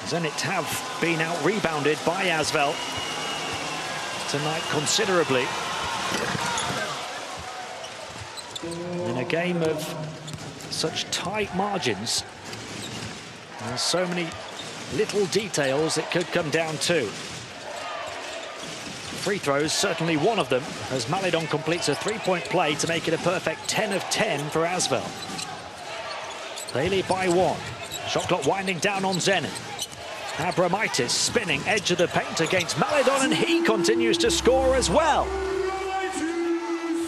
Zenit have been out-rebounded by ASVEL tonight considerably. In a game of such tight margins, there's so many little details it could come down to. Free throws, certainly one of them, as Maledon completes a three-point play to make it a perfect 10 of 10 for ASVEL. They lead by 1. Shot clock winding down on Zenit. Abramitis spinning edge of the paint against Maledon, and he continues to score as well.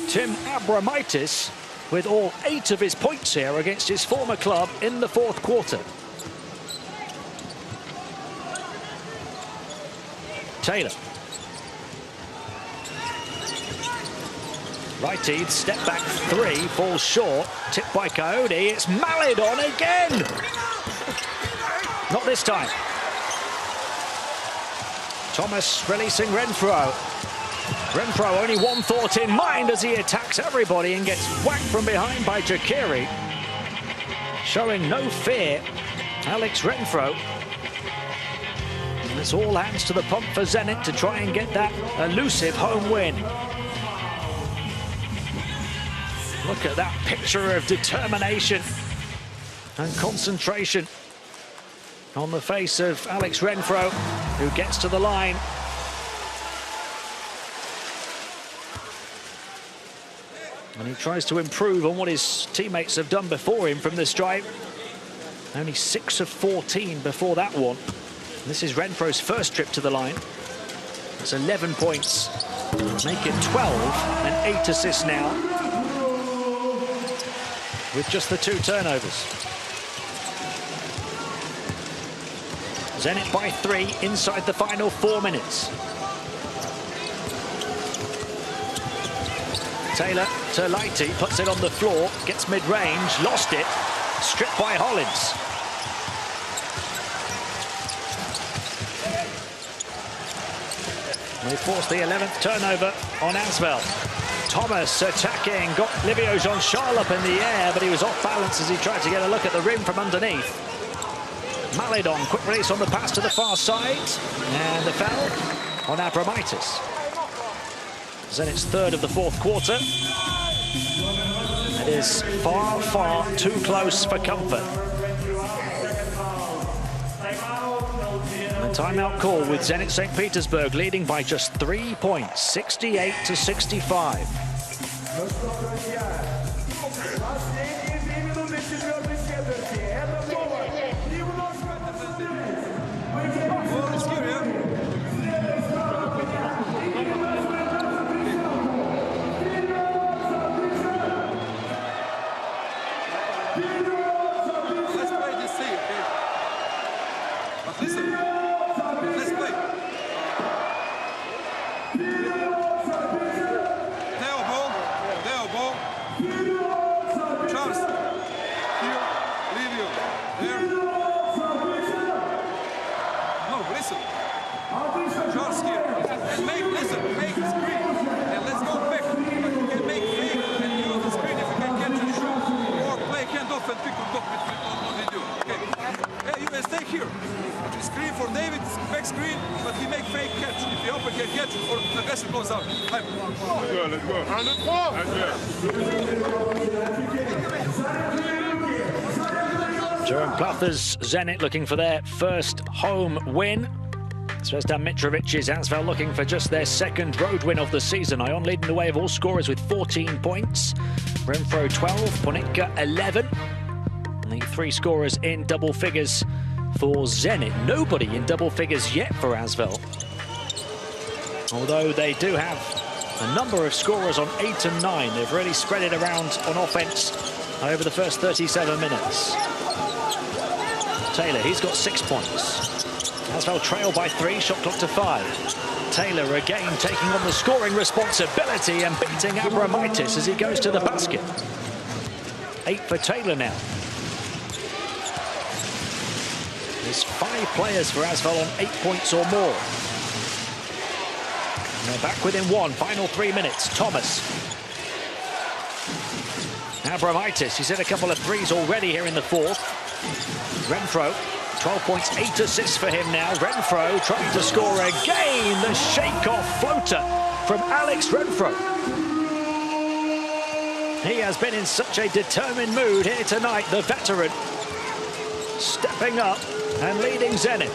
Tim Abramitis with all 8 of his points here against his former club in the fourth quarter. Taylor. Righty, step back 3, falls short. Tipped by Coyote, it's Maledon again! Not this time. Thomas releasing Renfro. Renfro only one thought in mind as he attacks everybody and gets whacked from behind by Jakiri. Showing no fear, Alex Renfro. And it's all hands to the pump for Zenit to try and get that elusive home win. Look at that picture of determination and concentration on the face of Alex Renfro, who gets to the line. And he tries to improve on what his teammates have done before him from the stripe. Only 6 of 14 before that one. This is Renfro's first trip to the line. It's 11 points, make it 12 and 8 assists now, with just the 2 turnovers. Zenit by 3 inside the final 4 minutes. Taylor to Lighty, puts it on the floor, gets mid-range, lost it, stripped by Hollins. They forced the 11th turnover on ASVEL. Thomas attacking, got Livio Jean-Charles up in the air, but he was off balance as he tried to get a look at the rim from underneath. Maledon, quick release on the pass to the far side, and the foul on Abramitis. Zenit's 3rd of the fourth quarter. It is far, far too close for comfort. A timeout call with Zenit St. Petersburg leading by just 3 points, 68 to 65. Zenit looking for their first home win. Zvezdan Mitrovic's ASVEL looking for just their 2nd road win of the season. Ion leading the way of all scorers with 14 points. Renfro 12, Ponitka 11. And the 3 scorers in double figures for Zenit. Nobody in double figures yet for ASVEL. Although they do have a number of scorers on 8 and 9. They've really spread it around on offense over the first 37 minutes. Taylor, he's got 6 points. ASVEL trail by 3, shot clock to 5. Taylor again taking on the scoring responsibility and beating Abramitis as he goes to the basket. 8 for Taylor now. There's 5 players for ASVEL on 8 points or more. And they're back within 1, final 3 minutes. Thomas. Abramitis, he's hit a couple of threes already here in the fourth. Renfro, 12 points, 8 assists for him now. Renfro trying to score again. The shake-off floater from Alex Renfro. He has been in such a determined mood here tonight, the veteran. Stepping up and leading Zenit.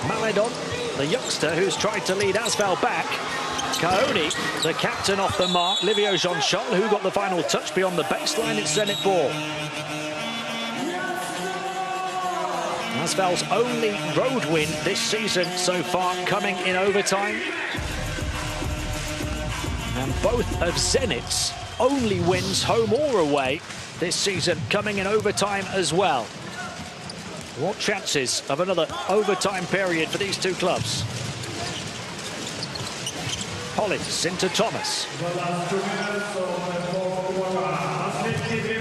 Maledon, the youngster who's tried to lead ASVEL back. Kaoni, the captain off the mark. Livio Jean-Charles, who got the final touch beyond the baseline. It's Zenit ball. ASVEL's only road win this season so far coming in overtime. And both of Zenit's only wins, home or away, this season coming in overtime as well. What chances of another overtime period for these two clubs? Hollins into Thomas.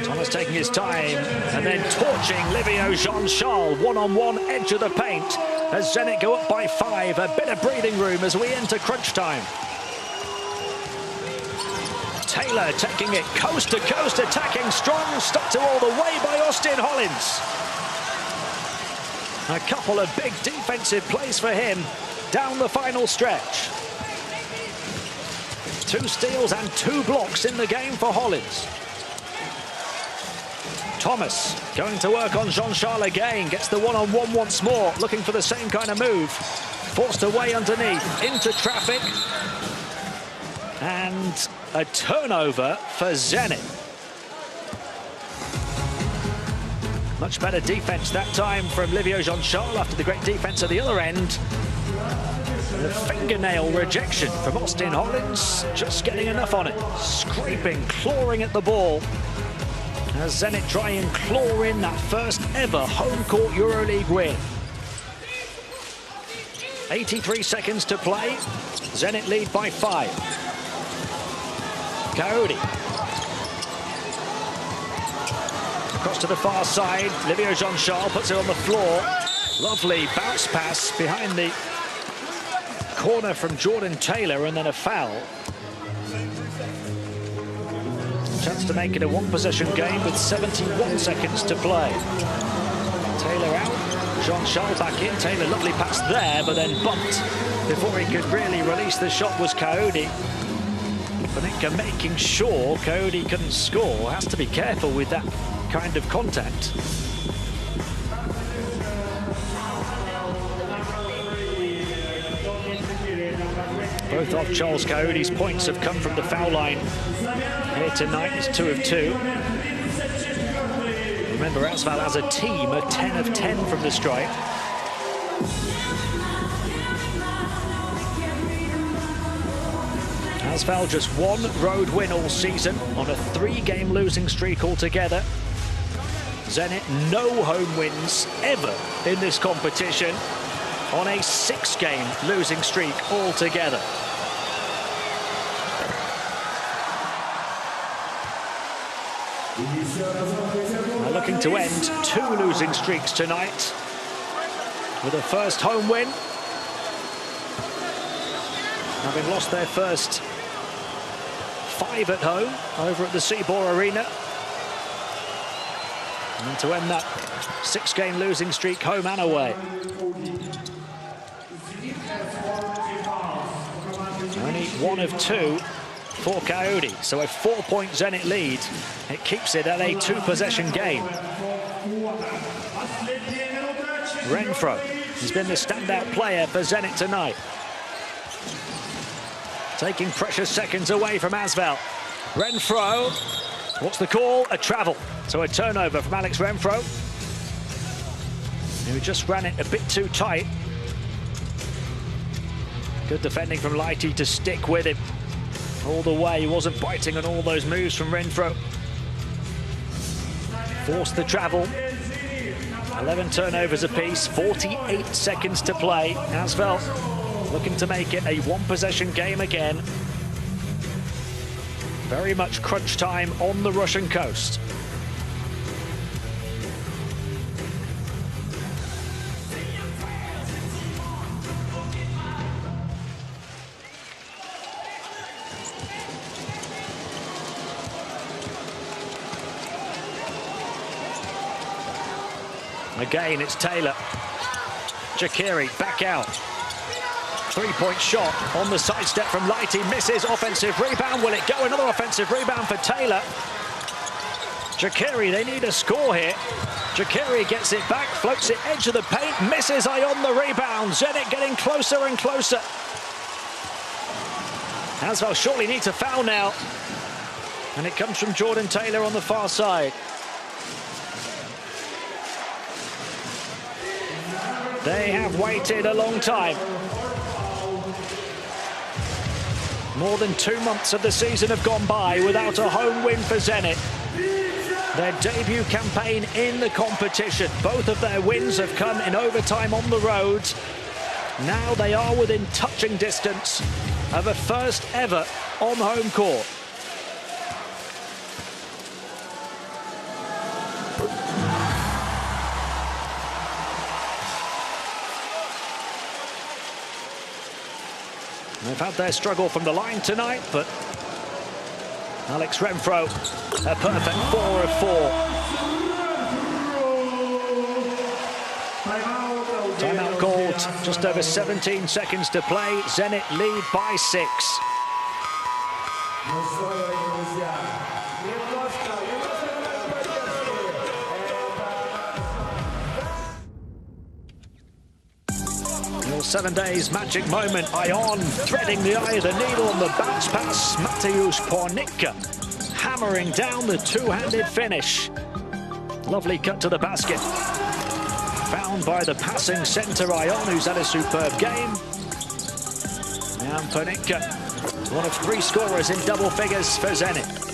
Thomas taking his time and then torching Livio Jean-Charles. One-on-one, edge of the paint as Zenit go up by 5. A bit of breathing room as we enter crunch time. Taylor taking it coast to coast, attacking strong, stuck to all the way by Austin Hollins. A couple of big defensive plays for him down the final stretch. 2 steals and 2 blocks in the game for Hollins. Thomas going to work on Jean-Charles again, gets the one-on-one once more, looking for the same kind of move. Forced away underneath, into traffic. And a turnover for Zenit. Much better defense that time from Livio Jean-Charles after the great defense at the other end. The fingernail rejection from Austin Hollins, just getting enough on it. Scraping, clawing at the ball. As Zenit try and claw in that first ever home court EuroLeague win. 83 seconds to play. Zenit lead by 5. Kaoni. Across to the far side. Livio Jean-Charles puts it on the floor. Lovely bounce pass behind the corner from Jordan Taylor, and then a foul. Chance to make it a 1-possession game with 71 seconds to play. Taylor out, Jean-Charles back in. Taylor, lovely pass there, but then bumped before he could really release the shot was Kaoni. Panicka making sure Kaoni couldn't score. Has to be careful with that kind of contact. Both of Charles Kaoni's points have come from the foul line here tonight. It's 2 of 2. Remember, ASVEL as a team are 10 of 10 from the stripe. ASVEL just 1 road win all season on a 3-game losing streak altogether. Zenit no home wins ever in this competition on a 6-game losing streak altogether. They're looking to end 2 losing streaks tonight with a first home win, having lost their first 5 at home over at the Seabor Arena. And to end that 6-game losing streak home and away. Only 1 of 2 for Kaoni, so a 4-point Zenit lead. It keeps it at a 2-possession game. Renfro, he's been the standout player for Zenit tonight. Taking precious seconds away from ASVEL. Renfro, what's the call? A travel. So a turnover from Alex Renfro, who just ran it a bit too tight. Good defending from Lighty to stick with him all the way. He wasn't biting on all those moves from Renfro. Forced the travel. 11 turnovers apiece, 48 seconds to play. ASVEL looking to make it a 1-possession game again. Very much crunch time on the Russian coast. Again, it's Taylor. Jakiri back out. Three-point shot on the sidestep from Lighty. Misses. Offensive rebound. Will it go? Another offensive rebound for Taylor. Jakiri, they need a score here. Jakiri gets it back, floats it edge of the paint, misses on the rebound. Zenit getting closer and closer. ASVEL surely needs a foul now. And it comes from Jordan Taylor on the far side. They have waited a long time. More than 2 months of the season have gone by without a home win for Zenit. Their debut campaign in the competition. Both of their wins have come in overtime on the road. Now they are within touching distance of a first ever on home court. They've had their struggle from the line tonight, but Alex Renfro, a perfect 4 of 4. Timeout called, just over 17 seconds to play. Zenit lead by 6. Your 7 days magic moment. Ion threading the eye of the needle on the bounce pass. Mateusz Pornicka hammering down the two-handed finish. Lovely cut to the basket. Found by the passing centre Ion, who's had a superb game. And Pornicka, one of 3 scorers in double figures for Zenit.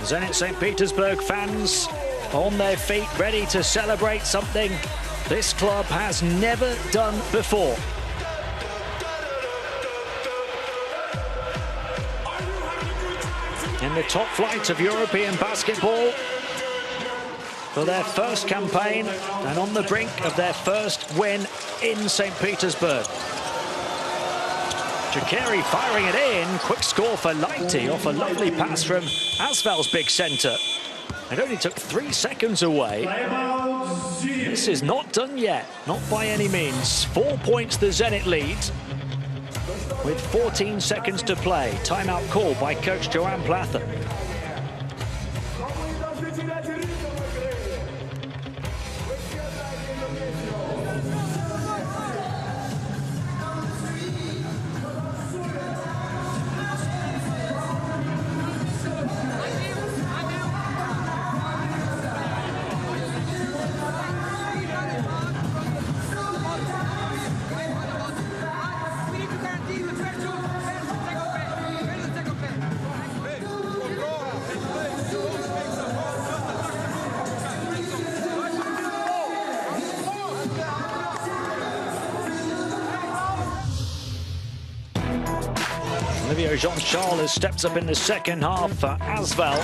Zenit St. Petersburg fans on their feet, ready to celebrate something this club has never done before. In the top flight of European basketball for their first campaign and on the brink of their first win in St. Petersburg. Jakiri firing it in. Quick score for Lighty off a lovely pass from ASVEL's big centre. It only took 3 seconds away. This is not done yet, not by any means. 4 points the Zenit lead with 14 seconds to play. Timeout call by coach Joan Plather. Jean-Charles has stepped up in the second half for ASVEL.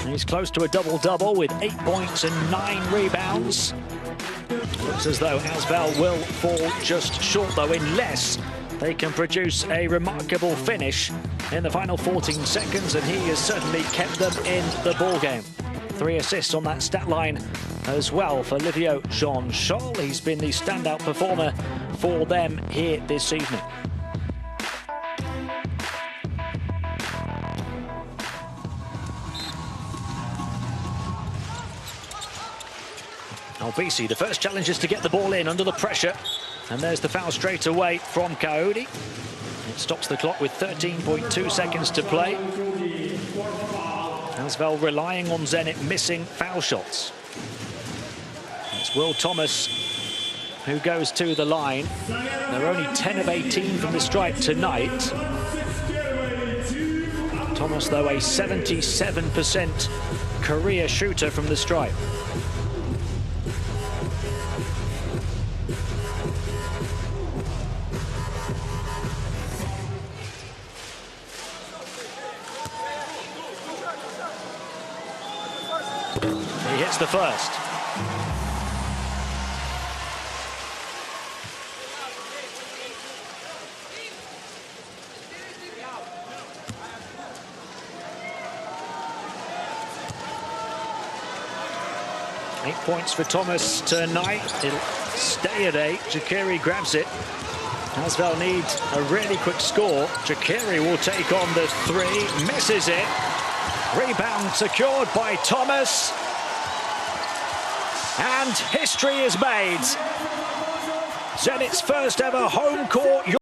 He's close to a double-double with 8 points and 9 rebounds. Looks as though ASVEL will fall just short, though, unless they can produce a remarkable finish in the final 14 seconds, and he has certainly kept them in the ballgame. 3 assists on that stat line as well for Livio Jean-Charles. He's been the standout performer for them here this evening. Albisi, the first challenge is to get the ball in under the pressure. And there's the foul straight away from Coyote. It stops the clock with 13.2 seconds to play. ASVEL relying on Zenit missing foul shots. It's Will Thomas who goes to the line. They're only 10 of 18 from the stripe tonight. Thomas, though, a 77% career shooter from the stripe. He hits the first. Eight points for Thomas tonight. It'll stay at 8. Jakiri grabs it. ASVEL needs a really quick score. Jakiri will take on the 3, misses it. Rebound secured by Thomas. And history is made. Zenit's first ever home court.